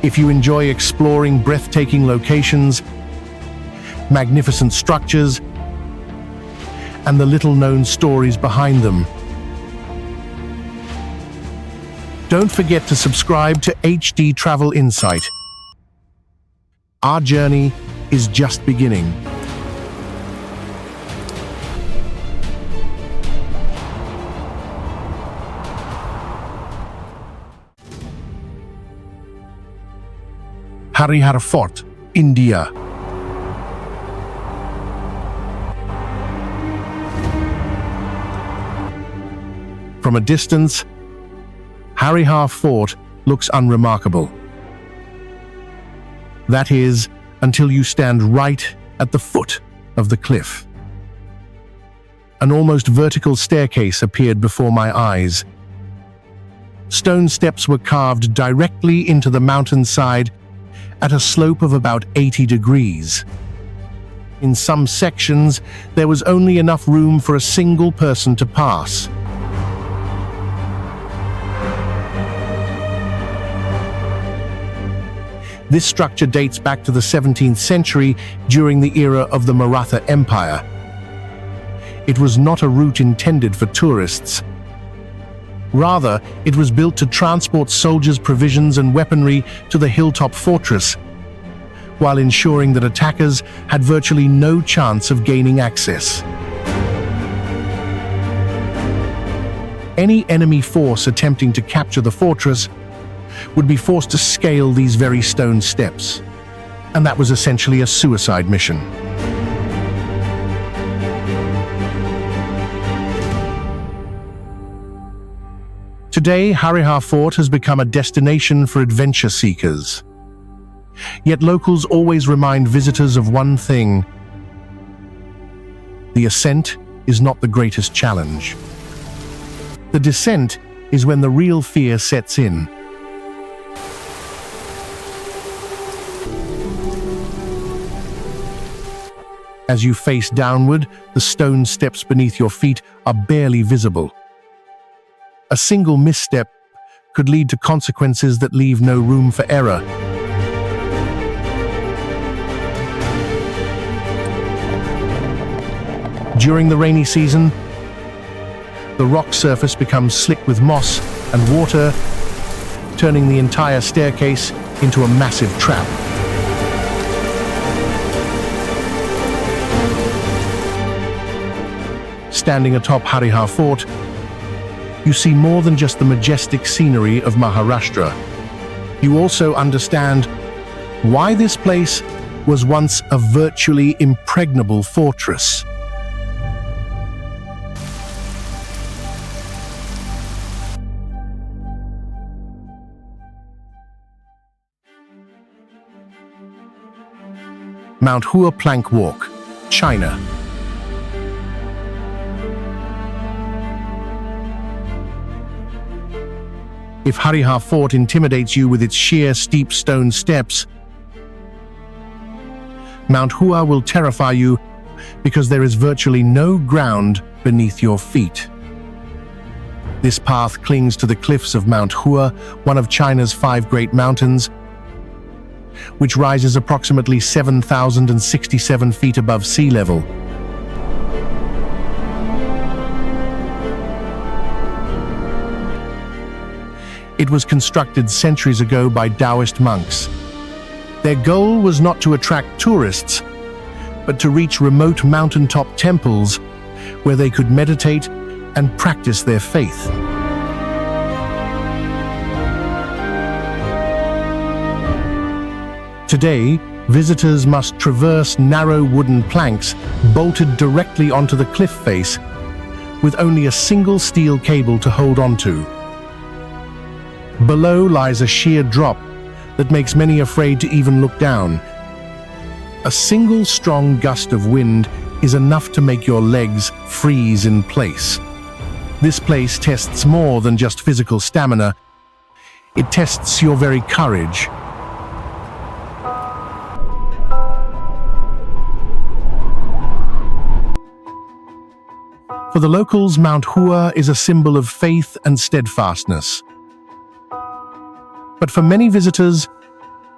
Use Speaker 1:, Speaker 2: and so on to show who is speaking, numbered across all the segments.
Speaker 1: If you enjoy exploring breathtaking locations, magnificent structures, and the little-known stories behind them, don't forget to subscribe to HD Travel Insight. Our journey is just beginning. Harihar Fort, India. From a distance, Harihar Fort looks unremarkable. That is, until you stand right at the foot of the cliff. An almost vertical staircase appeared before my eyes. Stone steps were carved directly into the mountainside at a slope of about 80 degrees. In some sections, there was only enough room for a single person to pass. This structure dates back to the 17th century during the era of the Maratha Empire. It was not a route intended for tourists. Rather, it was built to transport soldiers' provisions and weaponry to the hilltop fortress, while ensuring that attackers had virtually no chance of gaining access. Any enemy force attempting to capture the fortress would be forced to scale these very stone steps, and that was essentially a suicide mission. Today, Harihar Fort has become a destination for adventure seekers. Yet locals always remind visitors of one thing: the ascent is not the greatest challenge. The descent is when the real fear sets in. As you face downward, the stone steps beneath your feet are barely visible. A single misstep could lead to consequences that leave no room for error. During the rainy season, the rock surface becomes slick with moss and water, turning the entire staircase into a massive trap. Standing atop Harihar Fort, you see more than just the majestic scenery of Maharashtra. You also understand why this place was once a virtually impregnable fortress. Mount Hua Plank Walk, China. If Harihar Fort intimidates you with its sheer, steep stone steps, Mount Hua will terrify you because there is virtually no ground beneath your feet. This path clings to the cliffs of Mount Hua, one of China's 5 great mountains, which rises approximately 7,067 feet above sea level. It was constructed centuries ago by Taoist monks. Their goal was not to attract tourists, but to reach remote mountaintop temples where they could meditate and practice their faith. Today, visitors must traverse narrow wooden planks bolted directly onto the cliff face, with only a single steel cable to hold onto. Below lies a sheer drop that makes many afraid to even look down. A single strong gust of wind is enough to make your legs freeze in place. This place tests more than just physical stamina. It tests your very courage. For the locals, Mount Hua is a symbol of faith and steadfastness. But for many visitors,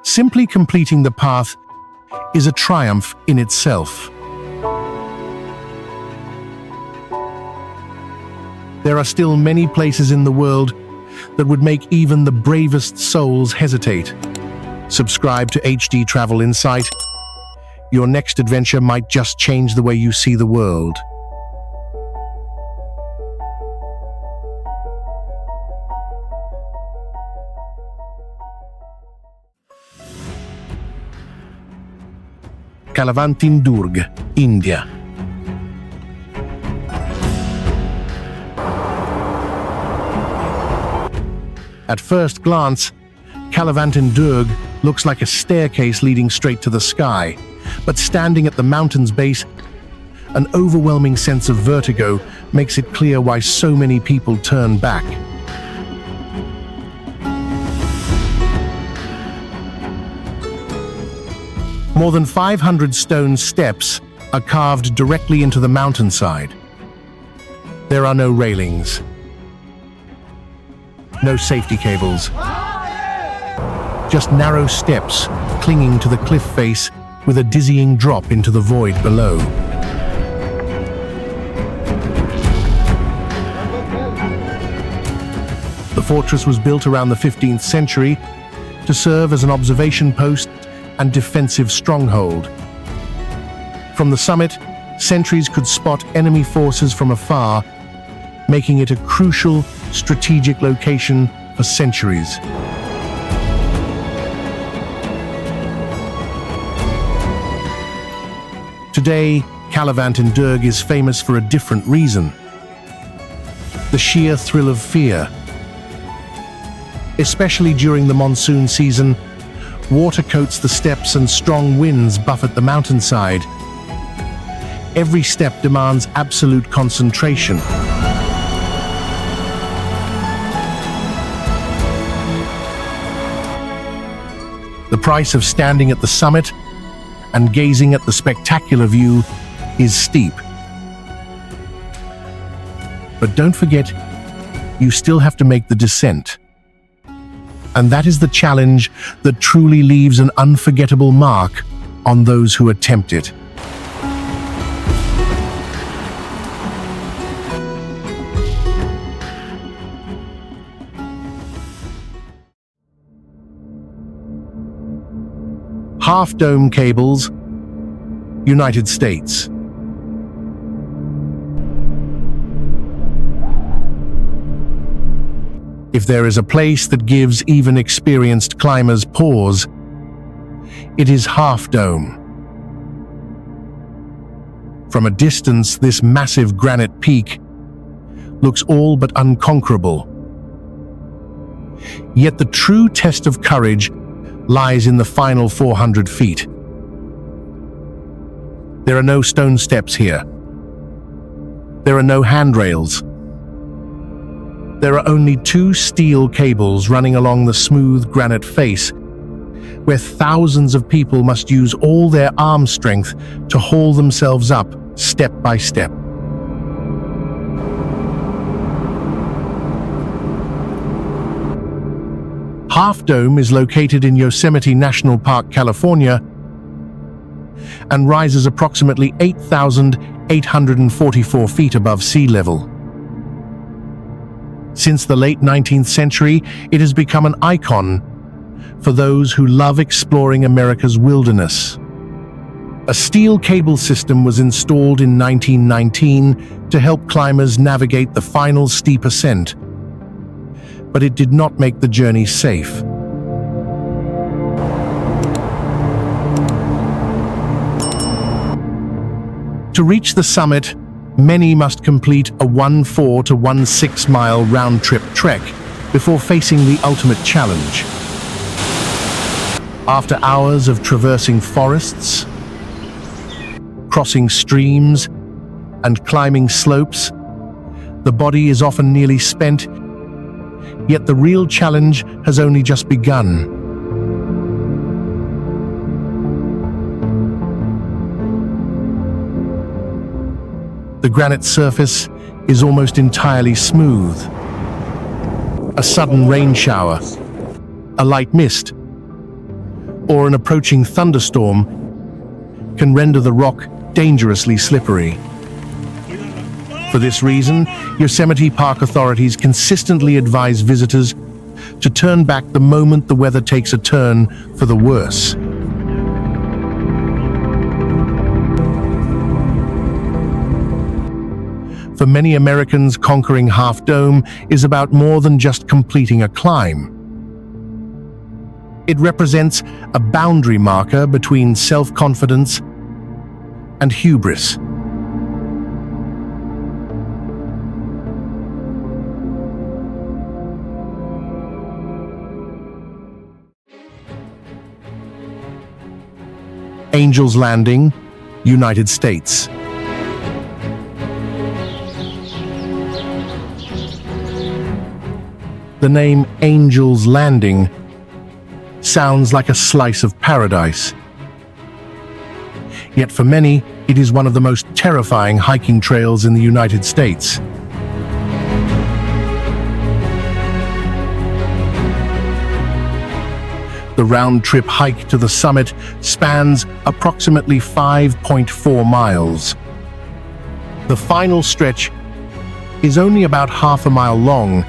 Speaker 1: simply completing the path is a triumph in itself. There are still many places in the world that would make even the bravest souls hesitate. Subscribe to HD Travel Insight. Your next adventure might just change the way you see the world. Kalavantin, Durg, India. At first glance, Kalavantin Durg looks like a staircase leading straight to the sky, but standing at the mountain's base, an overwhelming sense of vertigo makes it clear why so many people turn back. More than 500 stone steps are carved directly into the mountainside. There are no railings, no safety cables, just narrow steps clinging to the cliff face with a dizzying drop into the void below. The fortress was built around the 15th century to serve as an observation post and defensive stronghold. From the summit, sentries could spot enemy forces from afar, making it a crucial strategic location for centuries. Today, Kalavantin Durg is famous for a different reason: the sheer thrill of fear. Especially during the monsoon season, water coats the steps and strong winds buffet the mountainside. Every step demands absolute concentration. The price of standing at the summit and gazing at the spectacular view is steep. But don't forget, you still have to make the descent. And that is the challenge that truly leaves an unforgettable mark on those who attempt it. Half-dome cables, United States. If there is a place that gives even experienced climbers pause, it is Half Dome. From a distance, this massive granite peak looks all but unconquerable. Yet the true test of courage lies in the final 400 feet. There are no stone steps here. There are no handrails. There are only 2 steel cables running along the smooth granite face, where thousands of people must use all their arm strength to haul themselves up step by step. Half Dome is located in Yosemite National Park, California, and rises approximately 8,844 feet above sea level. Since the late 19th century, it has become an icon for those who love exploring America's wilderness. A steel cable system was installed in 1919 to help climbers navigate the final steep ascent, but it did not make the journey safe. To reach the summit, many must complete a 1.4 to 1.6 mile round-trip trek before facing the ultimate challenge. After hours of traversing forests, crossing streams, and climbing slopes, the body is often nearly spent, yet the real challenge has only just begun. The granite surface is almost entirely smooth. A sudden rain shower, a light mist, or an approaching thunderstorm can render the rock dangerously slippery. For this reason, Yosemite Park authorities consistently advise visitors to turn back the moment the weather takes a turn for the worse. For many Americans, conquering Half Dome is about more than just completing a climb. It represents a boundary marker between self-confidence and hubris. Angel's Landing, United States. The name Angel's Landing sounds like a slice of paradise. Yet for many, it is one of the most terrifying hiking trails in the United States. The round-trip hike to the summit spans approximately 5.4 miles. The final stretch is only about half a mile long,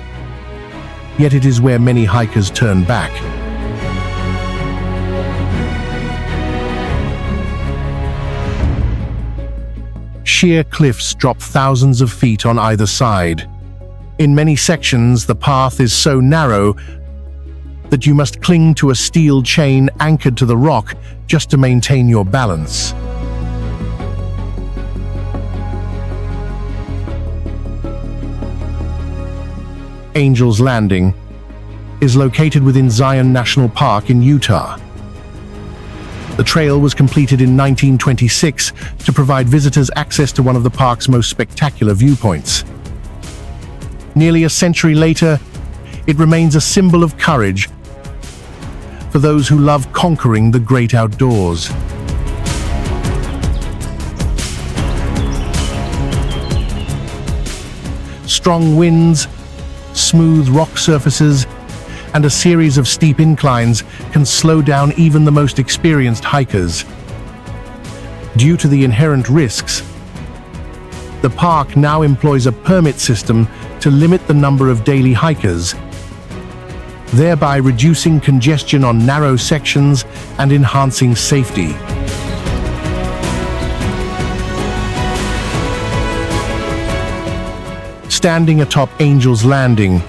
Speaker 1: yet it is where many hikers turn back. Sheer cliffs drop thousands of feet on either side. In many sections, the path is so narrow that you must cling to a steel chain anchored to the rock just to maintain your balance. Angel's Landing is located within Zion National Park in Utah. The trail was completed in 1926 to provide visitors access to one of the park's most spectacular viewpoints. Nearly a century later, it remains a symbol of courage for those who love conquering the great outdoors. Strong winds, smooth rock surfaces, and a series of steep inclines can slow down even the most experienced hikers. Due to the inherent risks, the park now employs a permit system to limit the number of daily hikers, thereby reducing congestion on narrow sections and enhancing safety. Standing atop Angel's Landing,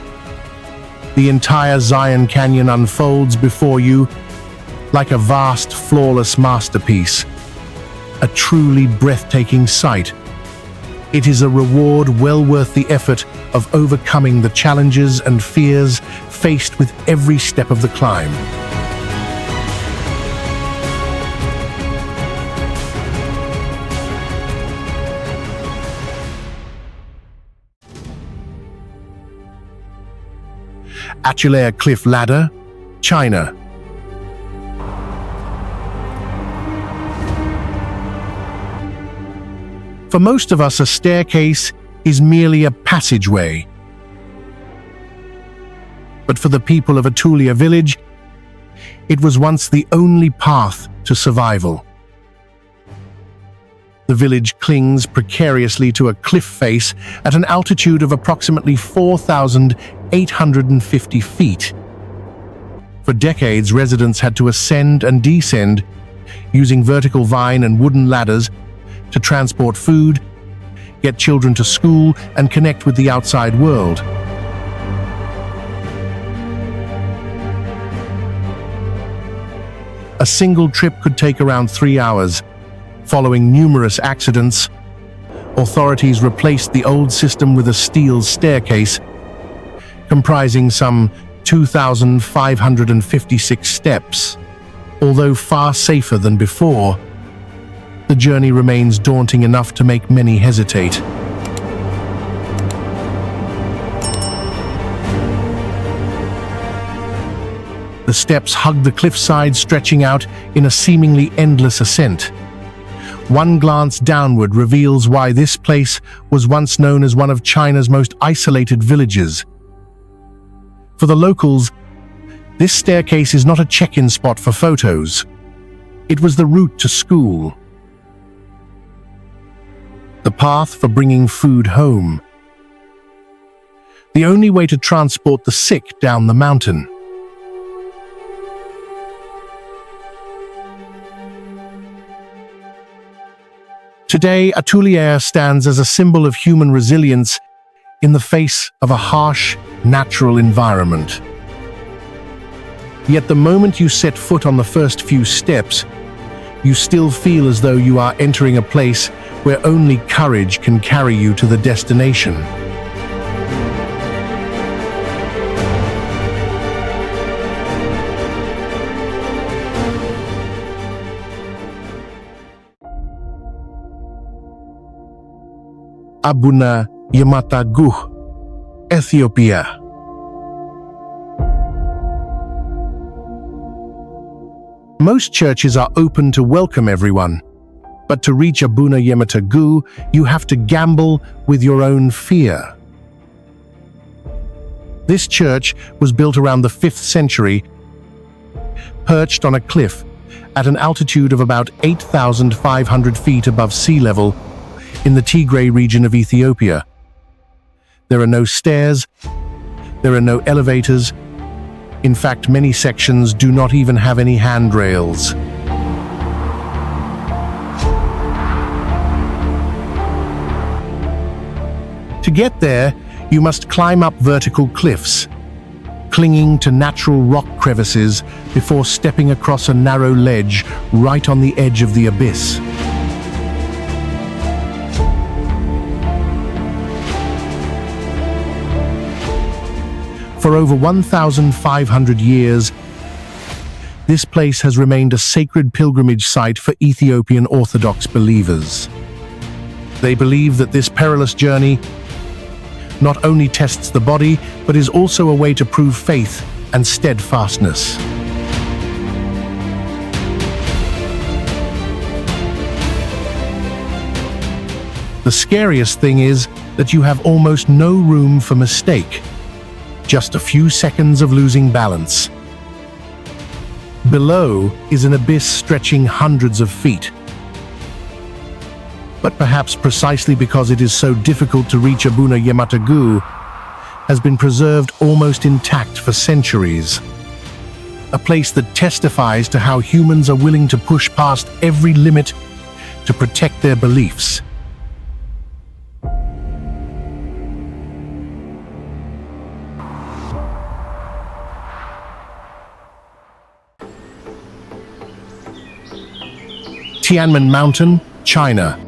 Speaker 1: the entire Zion Canyon unfolds before you like a vast, flawless masterpiece, a truly breathtaking sight. It is a reward well worth the effort of overcoming the challenges and fears faced with every step of the climb. Atule'er Cliff Ladder, China. For most of us, a staircase is merely a passageway. But for the people of Atule'er village, it was once the only path to survival. The village clings precariously to a cliff face at an altitude of approximately 4,850 feet. For decades, residents had to ascend and descend using vertical vine and wooden ladders to transport food, get children to school, and connect with the outside world. A single trip could take around 3 hours. Following numerous accidents, authorities replaced the old system with a steel staircase comprising some 2,556 steps. Although far safer than before, the journey remains daunting enough to make many hesitate. The steps hug the cliffside, stretching out in a seemingly endless ascent. One glance downward reveals why this place was once known as one of China's most isolated villages. For the locals, this staircase is not a check-in spot for photos. It was the route to school, the path for bringing food home, the only way to transport the sick down the mountain. Today, Atule'er stands as a symbol of human resilience in the face of a harsh, natural environment. Yet the moment you set foot on the first few steps, you still feel as though you are entering a place where only courage can carry you to the destination. Abuna, Yemata, Ethiopia. Most churches are open to welcome everyone, but to reach Abuna Yemata, you have to gamble with your own fear. This church was built around the 5th century, perched on a cliff at an altitude of about 8,500 feet above sea level in the Tigray region of Ethiopia. There are no stairs, there are no elevators. In fact, many sections do not even have any handrails. To get there, you must climb up vertical cliffs, clinging to natural rock crevices before stepping across a narrow ledge right on the edge of the abyss. For over 1,500 years, this place has remained a sacred pilgrimage site for Ethiopian Orthodox believers. They believe that this perilous journey not only tests the body, but is also a way to prove faith and steadfastness. The scariest thing is that you have almost no room for mistake. Just a few seconds of losing balance. Below is an abyss stretching hundreds of feet. But perhaps precisely because it is so difficult to reach Abuna Yemata has been preserved almost intact for centuries. A place that testifies to how humans are willing to push past every limit to protect their beliefs. Tianmen Mountain, China.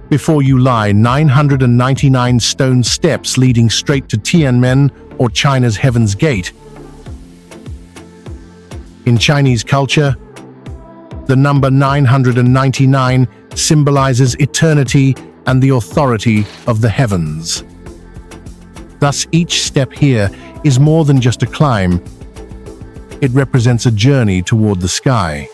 Speaker 1: Before you lie 999 stone steps leading straight to Tianmen, or China's Heaven's Gate. In Chinese culture, the number 999 symbolizes eternity and the authority of the heavens. Thus, each step here is more than just a climb. It represents a journey toward the sky.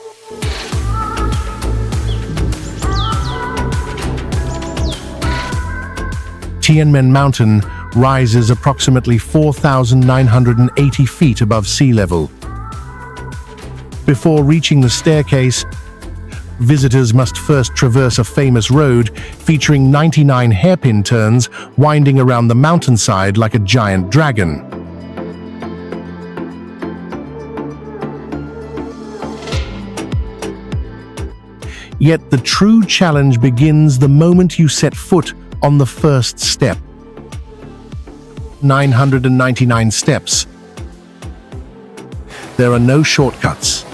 Speaker 1: Tianmen Mountain rises approximately 4,980 feet above sea level. Before reaching the staircase, visitors must first traverse a famous road featuring 99 hairpin turns winding around the mountainside like a giant dragon. Yet the true challenge begins the moment you set foot on the first step. 999 steps. There are no shortcuts.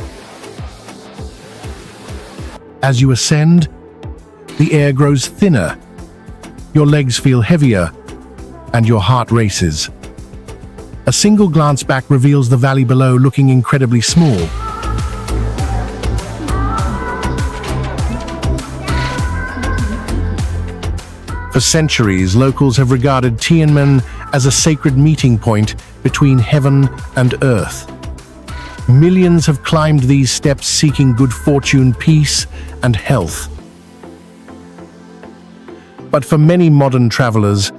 Speaker 1: As you ascend, the air grows thinner, your legs feel heavier, and your heart races. A single glance back reveals the valley below looking incredibly small. For centuries, locals have regarded Tianmen as a sacred meeting point between heaven and earth. Millions have climbed these steps seeking good fortune, peace, and health. But for many modern travelers,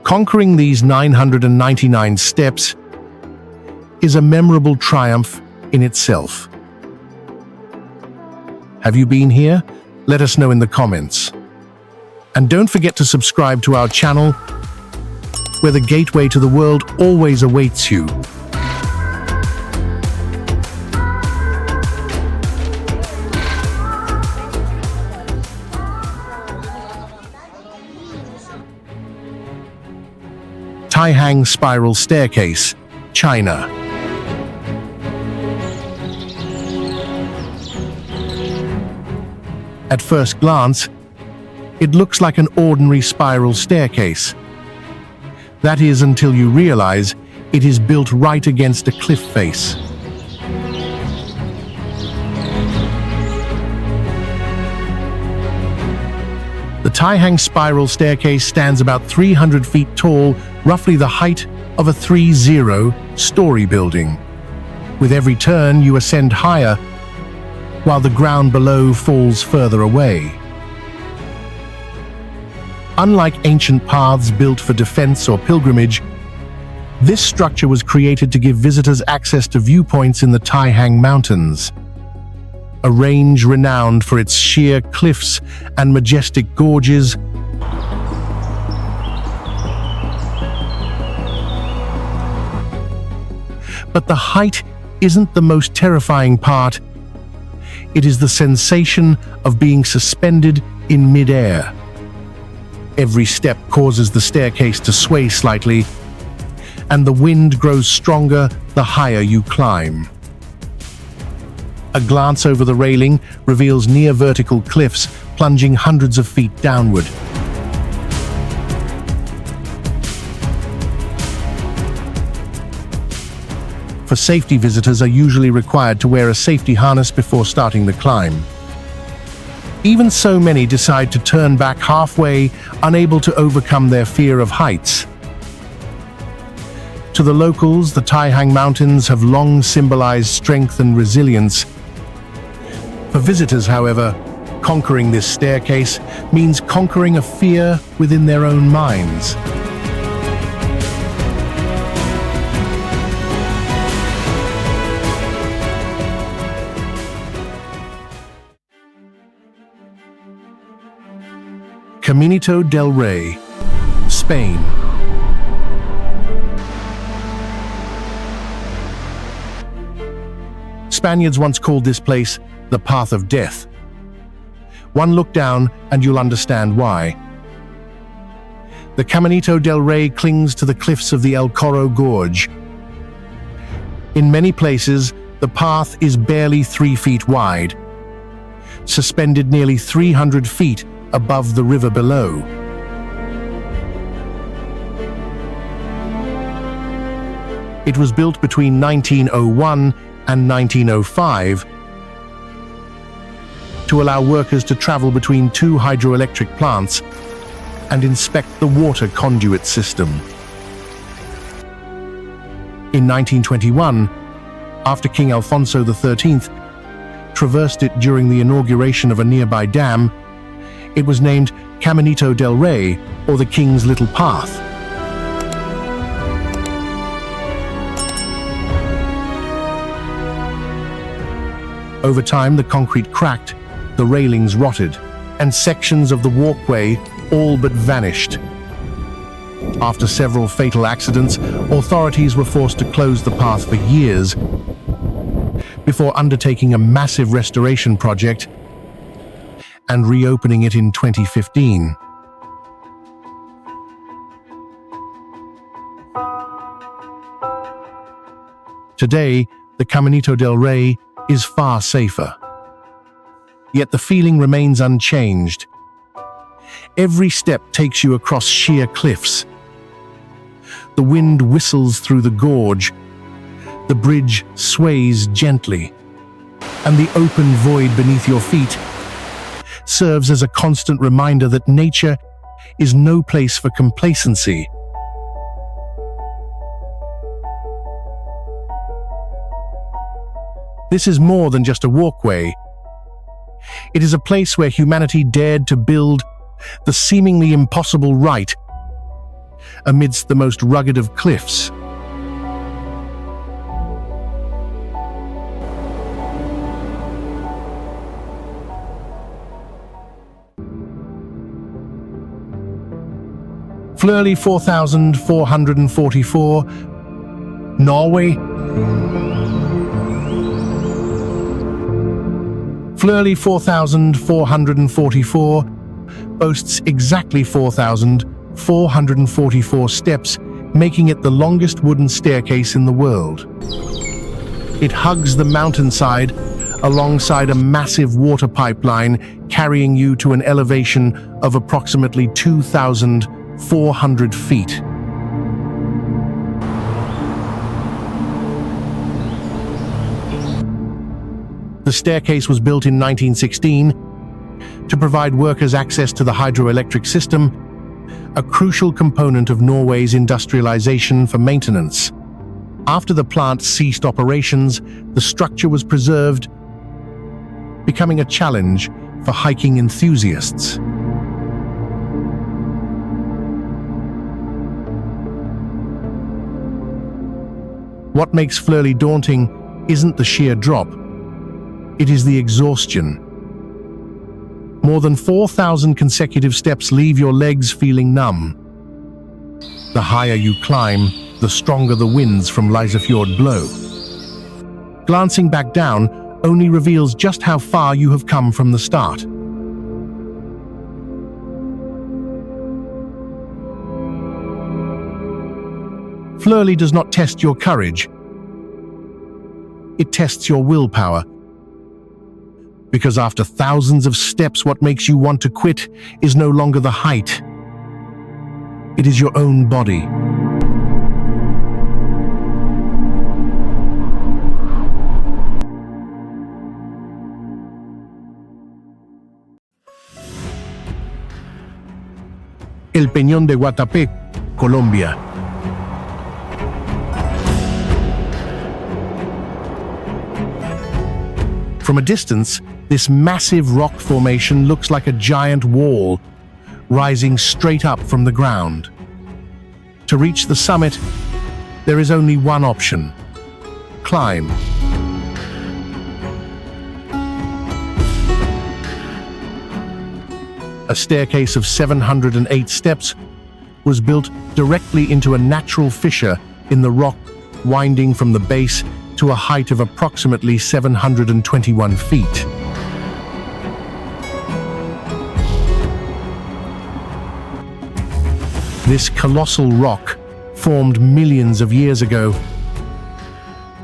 Speaker 1: conquering these 999 steps is a memorable triumph in itself. Have you been here? Let us know in the comments. And don't forget to subscribe to our channel, where the gateway to the world always awaits you. Taihang Spiral Staircase, China. At first glance, it looks like an ordinary spiral staircase. That is until you realize it is built right against a cliff face. The Taihang Spiral Staircase stands about 300 feet tall, roughly the height of a 30-story building. With every turn, you ascend higher, while the ground below falls further away. Unlike ancient paths built for defense or pilgrimage, this structure was created to give visitors access to viewpoints in the Taihang Mountains, a range renowned for its sheer cliffs and majestic gorges. But the height isn't the most terrifying part. It is the sensation of being suspended in mid-air. Every step causes the staircase to sway slightly, and the wind grows stronger the higher you climb. A glance over the railing reveals near-vertical cliffs plunging hundreds of feet downward. For safety, visitors are usually required to wear a safety harness before starting the climb. Even so, many decide to turn back halfway, unable to overcome their fear of heights. To the locals, the Taihang Mountains have long symbolized strength and resilience. For visitors, however, conquering this staircase means conquering a fear within their own minds. Caminito del Rey, Spain. Spaniards once called this place the Path of Death. One look down and you'll understand why. The Caminito del Rey clings to the cliffs of the El Corro Gorge. In many places, the path is barely 3 feet wide, suspended nearly 300 feet above the river below. It was built between 1901 and 1905 to allow workers to travel between 2 hydroelectric plants and inspect the water conduit system. In 1921, after King Alfonso XIII traversed it during the inauguration of a nearby dam, it was named Caminito del Rey, or the King's Little Path. Over time, the concrete cracked, the railings rotted, and sections of the walkway all but vanished. After several fatal accidents, authorities were forced to close the path for years before undertaking a massive restoration project and reopening it in 2015. Today, the Caminito del Rey is far safer. Yet the feeling remains unchanged. Every step takes you across sheer cliffs. The wind whistles through the gorge, the bridge sways gently, and the open void beneath your feet serves as a constant reminder that nature is no place for complacency. This is more than just a walkway. It is a place where humanity dared to build the seemingly impossible right amidst the most rugged of cliffs. Flørli 4,444, Norway. Flørli 4,444 boasts exactly 4,444 steps, making it the longest wooden staircase in the world. It hugs the mountainside alongside a massive water pipeline, carrying you to an elevation of approximately 2,400 feet. The staircase was built in 1916 to provide workers access to the hydroelectric system, a crucial component of Norway's industrialization for maintenance. After the plant ceased operations, the structure was preserved, becoming a challenge for hiking enthusiasts. What makes Flørli daunting isn't the sheer drop. It is the exhaustion. More than 4,000 consecutive steps leave your legs feeling numb. The higher you climb, the stronger the winds from Lysefjord blow. Glancing back down only reveals just how far you have come from the start. Flørli does not test your courage. It tests your willpower. Because after thousands of steps, what makes you want to quit is no longer the height. It is your own body. El Peñón de Guatapé, Colombia. From a distance, this massive rock formation looks like a giant wall, rising straight up from the ground. To reach the summit, there is only one option: climb. A staircase of 708 steps was built directly into a natural fissure in the rock, winding from the base to a height of approximately 721 feet. This colossal rock formed millions of years ago.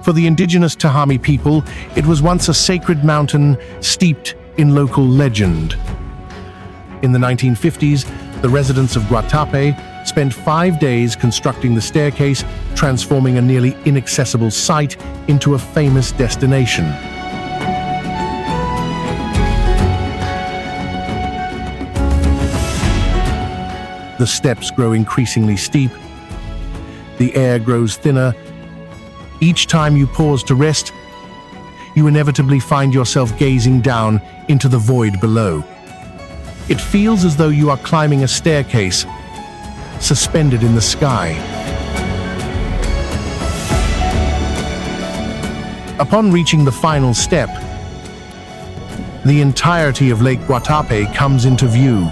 Speaker 1: For the indigenous Taihang people, it was once a sacred mountain steeped in local legend. In the 1950s, the residents of Guatapé spent 5 days constructing the staircase, transforming a nearly inaccessible site into a famous destination. The steps grow increasingly steep. The air grows thinner. Each time you pause to rest, you inevitably find yourself gazing down into the void below. It feels as though you are climbing a staircase, suspended in the sky. Upon reaching the final step, the entirety of Lake Guatapé comes into view,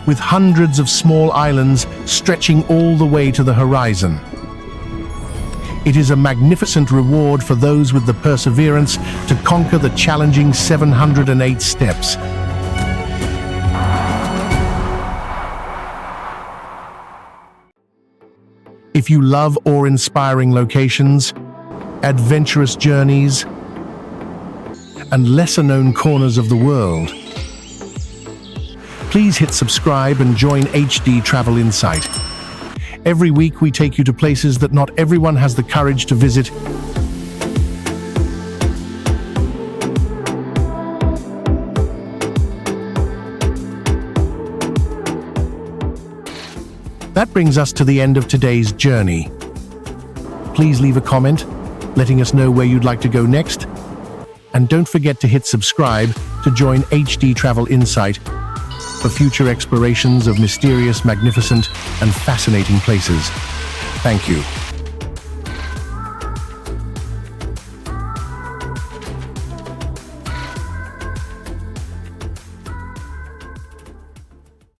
Speaker 1: with hundreds of small islands stretching all the way to the horizon. It is a magnificent reward for those with the perseverance to conquer the challenging 708 steps. If you love awe-inspiring locations, adventurous journeys, and lesser-known corners of the world, please hit subscribe and join HD Travel Insight. Every week we take you to places that not everyone has the courage to visit. That brings us to the end of today's journey. Please leave a comment, letting us know where you'd like to go next, And don't forget to hit subscribe to join HD Travel Insight for future explorations of mysterious, magnificent, and fascinating places. Thank you.